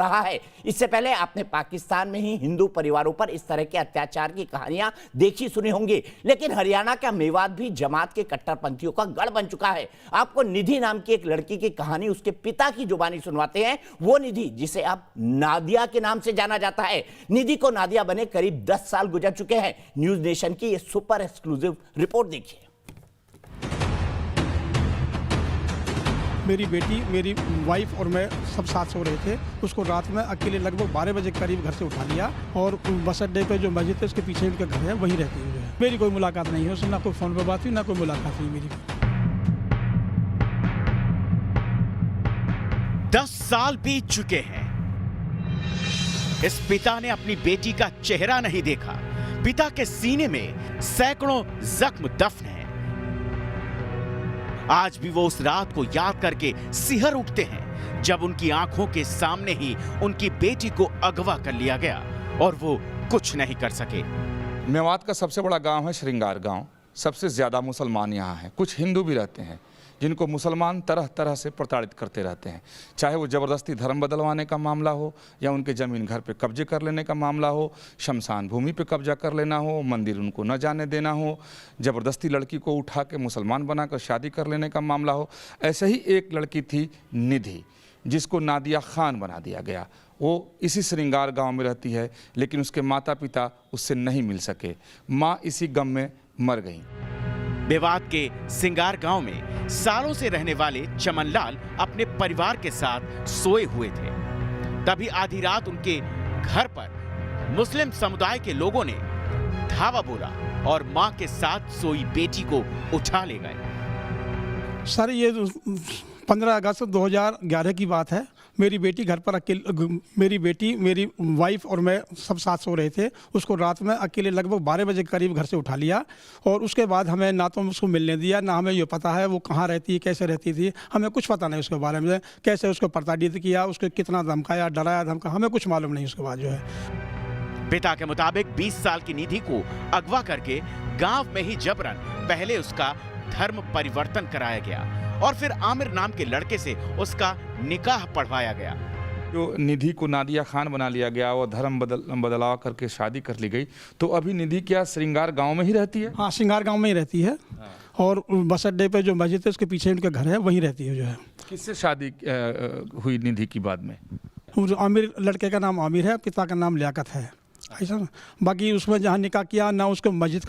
रहा है। इससे पहले आपने पाकिस्तान में ही हिंदू परिवारों पर इस तरह के अत्याचार की कहानियां देखी सुनी होंगी, लेकिन हरियाणा का मेवात भी जमात के कट्टरपंथियों का गढ़ बन चुका है। आपको निधि नाम की एक लड़की की कहानी उसके पिता की जुबानी सुनवाते हैं। वो निधि जिसे अब नादिया के नाम से जाना जाता है। निधि को नादिया बने करीब 10 साल गुजर चुके हैं। न्यूज नेशन की ये सुपर एक्सक्लूसिव रिपोर्ट देखिए। मेरी बेटी, मेरी वाइफ और मैं सब साथ सो रहे थे। उसको रात में अकेले लगभग 12 बजे करीब घर से उठा लिया और बस अड्डे पे जो मस्जिद है उसके पीछे उनका घर है, वहीं रहती है। मेरी कोई मुलाकात नहीं है उससे, ना कोई फ़ोन पर बात हुई, ना कोई मुलाकात हुई मेरी। 10 साल बीत चुके हैं। इस पिता ने अपनी बेटी का चेहरा नहीं देखा। पिता के सीने में सैकड़ों जख्म दफन हैं। आज भी वो उस रात को याद करके सिहर उठते हैं जब उनकी आंखों के सामने ही उनकी बेटी को अगवा कर लिया गया और वो कुछ नहीं कर सके। मेवात का सबसे बड़ा गांव है श्रृंगार गांव। सबसे ज़्यादा मुसलमान यहाँ हैं। कुछ हिंदू भी रहते हैं जिनको मुसलमान तरह तरह से प्रताड़ित करते रहते हैं, चाहे वो ज़बरदस्ती धर्म बदलवाने का मामला हो या उनके ज़मीन घर पे कब्जे कर लेने का मामला हो, शमशान भूमि पे कब्जा कर लेना हो, मंदिर उनको न जाने देना हो, ज़बरदस्ती लड़की को उठा के मुसलमान बनाकर शादी कर लेने का मामला हो। ऐसे ही एक लड़की थी निधि, जिसको नादिया खान बना दिया गया। वो इसी श्रृंगार गाँव में रहती है, लेकिन उसके माता पिता उससे नहीं मिल सके। माँ इसी गम में मर गई। मेवात के सिंगार गांव में सालों से रहने वाले चमनलाल अपने परिवार के साथ सोए हुए थे। तभी आधी रात उनके घर पर मुस्लिम समुदाय के लोगों ने धावा बोला और मां के साथ सोई बेटी को उठा ले गए। सर, ये 15 अगस्त 2011 की बात है। मेरी बेटी घर पर अकेले, मेरी वाइफ और मैं सब साथ सो रहे थे। उसको रात में अकेले लगभग 12 बजे करीब घर से उठा लिया और उसके बाद हमें ना तो उसको मिलने दिया, ना हमें ये पता है वो कहाँ रहती है, कैसे रहती थी। हमें कुछ पता नहीं उसके बारे में, कैसे उसको प्रताड़ित किया, उसको कितना धमकाया, डराया, धमका, हमें कुछ मालूम नहीं उसके बाद जो है। पिता के मुताबिक 20 साल की निधि को अगवा करके गांव में ही जबरन पहले उसका धर्म परिवर्तन कराया गया और फिर आमिर नाम के लड़के से उसका निकाह पढ़वाया गया। जो निधि को नादिया खान बना लिया गया, वो धर्म बदलाव करके शादी कर ली गई। तो अभी निधि क्या श्रृंगार गांव में ही रहती है? हाँ, श्रृंगार गांव में ही रहती है और बस अड्डे पे जो मस्जिद है उसके पीछे उनका घर है, वहीं रहती है जो है। किससे शादी हुई निधि की बाद में? आमिर, लड़के का नाम आमिर है, पिता का नाम लियाकत है। ऐसा बाकी उसमें जहाँ निकाह किया ना उसको मस्जिद का